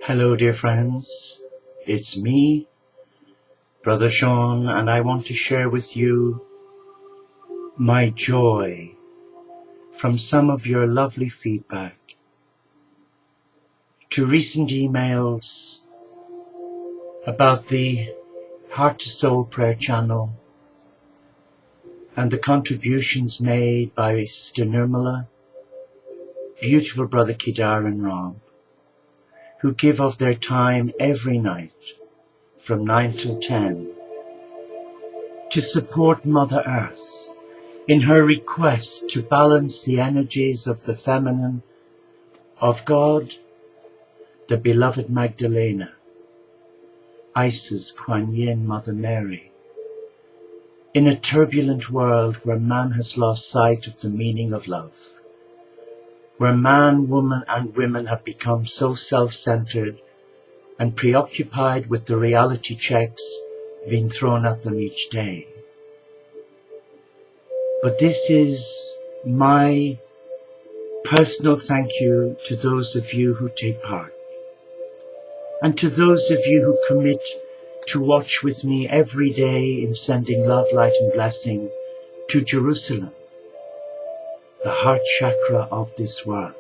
Hello, dear friends. It's me, Brother Sean, and I want to share with you my joy from some of your lovely feedback to recent emails about the Heart to Soul prayer channel and the contributions made by Sister Nirmala, beautiful Brother Kedar and Ram, who give of their time every night from 9 till 10 to support Mother Earth in her request to balance the energies of the feminine, of God, the beloved Magdalena, Isis, Kuan Yin, Mother Mary, in a turbulent world where man has lost sight of the meaning of love, where man, woman and women have become so self-centered and preoccupied with the reality checks being thrown at them each day. But this is my personal thank you to those of you who take part, and to those of you who commit to watch with me every day in sending love, light and blessing to Jerusalem, the heart chakra of this world.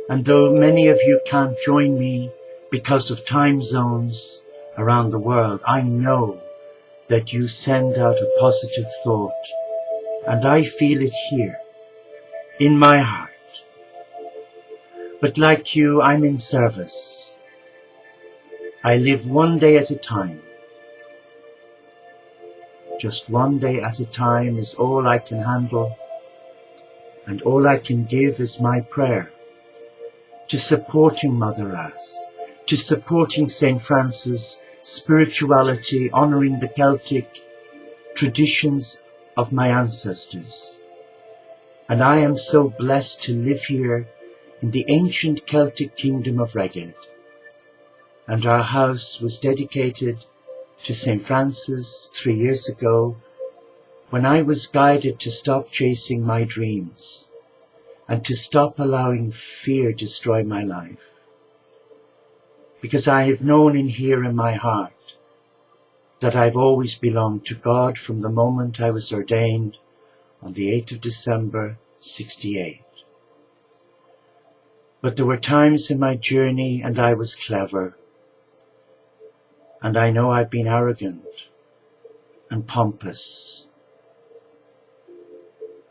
And though many of you can't join me because of time zones around the world, I know that you send out a positive thought, and I feel it here in my heart. But like you, I'm in service. I live one day at a time. Just one day at a time is all I can handle, and all I can give is my prayer to supporting Mother Earth, to supporting St. Francis' spirituality, honouring the Celtic traditions of my ancestors. And I am so blessed to live here in the ancient Celtic kingdom of Reged. And our house was dedicated to St. Francis 3 years ago, when I was guided to stop chasing my dreams and to stop allowing fear destroy my life. Because I have known in here in my heart that I've always belonged to God from the moment I was ordained on the 8th of December, 68. But there were times in my journey and I was clever. And I know I've been arrogant and pompous.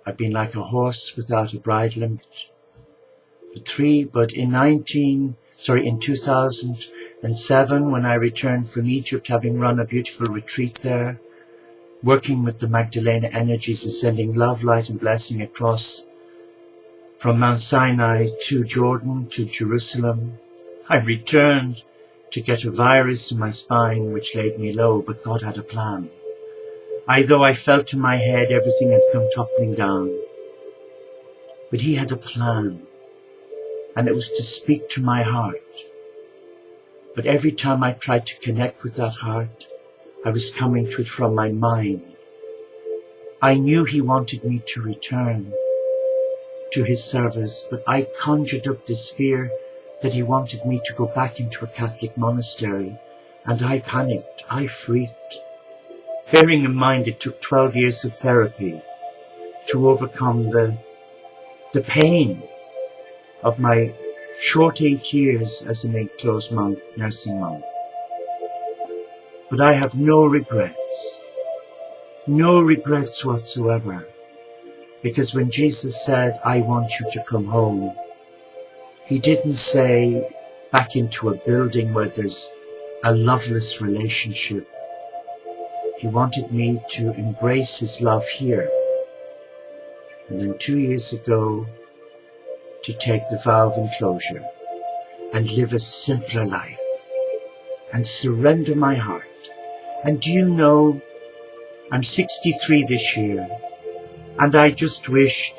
I've been like a horse without a bridle. But in 2007, when I returned from Egypt, having run a beautiful retreat there, working with the Magdalena energies and sending love, light and blessing across from Mount Sinai to Jordan to Jerusalem, I returned to get a virus in my spine which laid me low, but God had a plan. Though I felt in my head everything had come toppling down, but He had a plan, and it was to speak to my heart. But every time I tried to connect with that heart, I was coming to it from my mind. I knew He wanted me to return to His service, but I conjured up this fear that He wanted me to go back into a Catholic monastery, and I panicked, I freaked. Bearing in mind it took 12 years of therapy to overcome the pain of my short 8 years as an enclosed monk, nursing monk. But I have no regrets whatsoever, because when Jesus said, I want you to come home, He didn't say back into a building where there's a loveless relationship. He wanted me to embrace His love here. And then 2 years ago, to take the vow of enclosure and live a simpler life and surrender my heart. And do you know, I'm 63 this year, and I just wished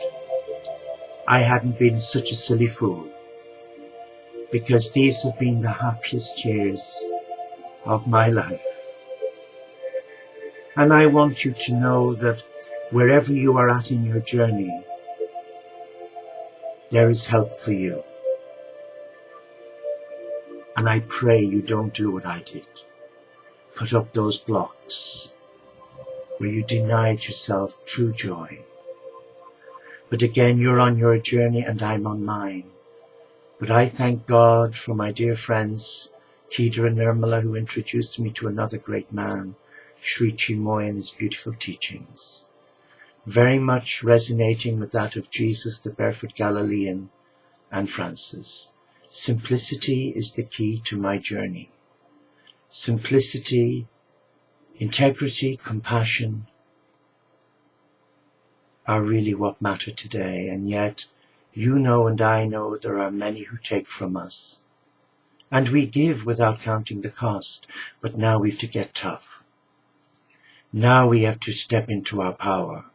I hadn't been such a silly fool, because these have been the happiest years of my life. And I want you to know that wherever you are at in your journey, there is help for you. And I pray you don't do what I did. Put up those blocks where you denied yourself true joy. But again, you're on your journey and I'm on mine. But I thank God for my dear friends, Peter and Nirmala, who introduced me to another great man, Sri Chinmoy, and his beautiful teachings. Very much resonating with that of Jesus, the barefoot Galilean, and Francis. Simplicity is the key to my journey. Simplicity, integrity, compassion are really what matter today, and yet you know and I know there are many who take from us. And we give without counting the cost, but now we have to get tough. Now we have to step into our power.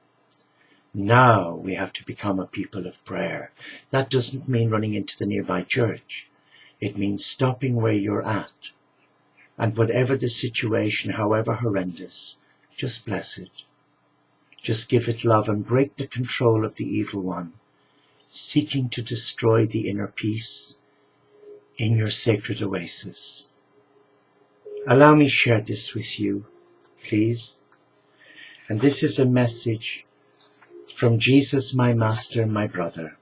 Now we have to become a people of prayer. That doesn't mean running into the nearby church. It means stopping where you're at. And whatever the situation, however horrendous, just bless it. Just give it love and break the control of the evil one, seeking to destroy the inner peace in your sacred oasis. Allow me share this with you, please. And this is a message from Jesus, my master and my brother.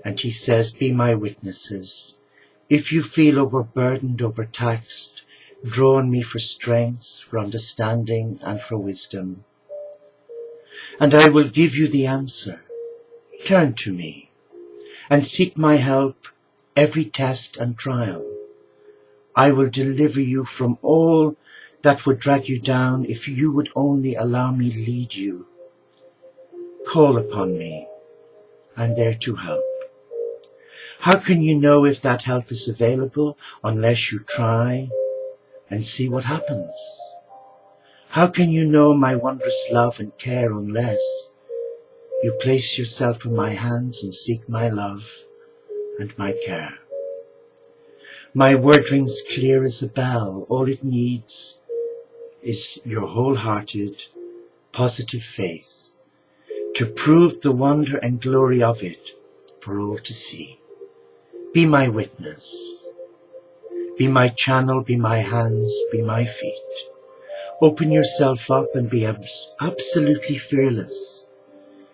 And he says, be my witnesses. If you feel overburdened, overtaxed, draw on me for strength, for understanding, and for wisdom. And I will give you the answer. Turn to me and seek my help every test and trial. I will deliver you from all that would drag you down if you would only allow me lead you. Call upon me. I'm there to help. How can you know if that help is available unless you try and see what happens? How can you know my wondrous love and care unless you place yourself in my hands and seek my love and my care? My word rings clear as a bell. All it needs is your wholehearted, positive faith to prove the wonder and glory of it for all to see. Be my witness. Be my channel, be my hands, be my feet. Open yourself up and be absolutely fearless.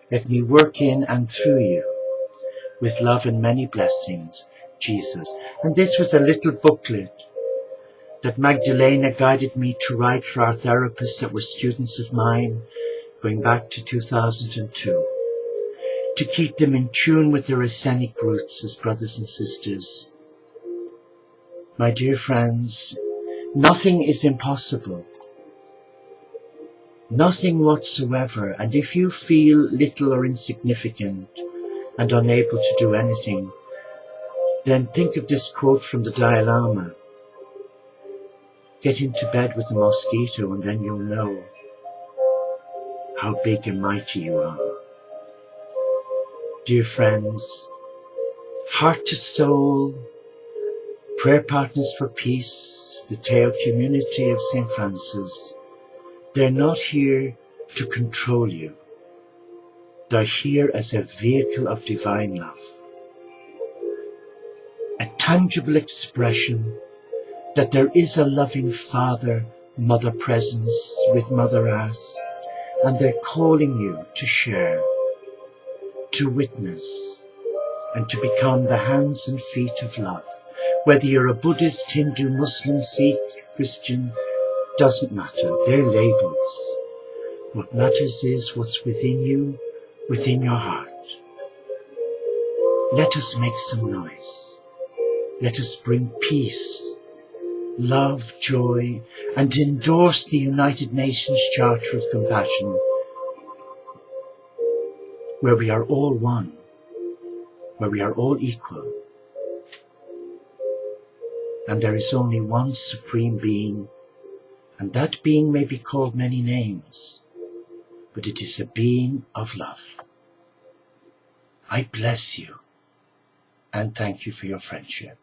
Let me work in and through you with love and many blessings, Jesus. And this was a little booklet that Magdalena guided me to write for our therapists that were students of mine going back to 2002, to keep them in tune with their Essenic roots as brothers and sisters. My dear friends, nothing is impossible. Nothing whatsoever. And if you feel little or insignificant and unable to do anything, then think of this quote from the Dalai Lama. Get into bed with a mosquito and then you'll know how big and mighty you are. Dear friends, heart to soul, prayer partners for peace, the Teo community of St. Francis, they're not here to control you. They're here as a vehicle of divine love. A tangible expression that there is a loving Father, Mother presence with Mother Earth, and they're calling you to share, to witness, and to become the hands and feet of love. Whether you're a Buddhist, Hindu, Muslim, Sikh, Christian, doesn't matter. They're labels. What matters is what's within you, within your heart. Let us make some noise. Let us bring peace, love, joy, and endorse the United Nations Charter of Compassion, where we are all one, where we are all equal, and there is only one Supreme Being, and that being may be called many names, but it is a being of love. I bless you, and thank you for your friendship.